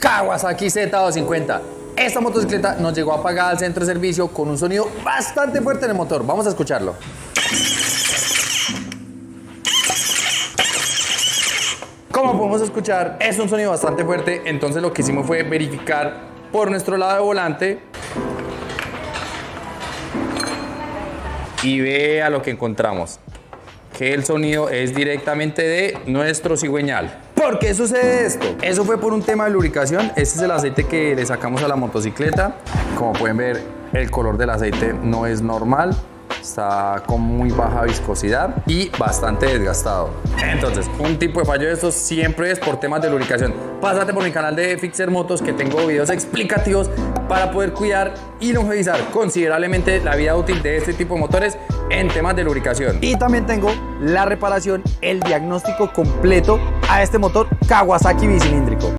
Kawasaki Z250. Esta motocicleta nos llegó apagada al centro de servicio con un sonido bastante fuerte en el motor. Vamos a escucharlo. Como podemos escuchar, es un sonido bastante fuerte, entonces lo que hicimos fue verificar por nuestro lado de volante y vea lo que encontramos, que el sonido es directamente de nuestro cigüeñal. ¿Por qué sucede esto? Eso fue por un tema de lubricación. Este es el aceite que le sacamos a la motocicleta. Como pueden ver, el color del aceite no es normal. Está con muy baja viscosidad y bastante desgastado. Entonces, un tipo de fallo de estos siempre es por temas de lubricación. Pásate por mi canal de Fixer Motos, que tengo videos explicativos para poder cuidar y longevizar considerablemente la vida útil de este tipo de motores en temas de lubricación. Y también tengo la reparación, el diagnóstico completo a este motor Kawasaki bicilíndrico.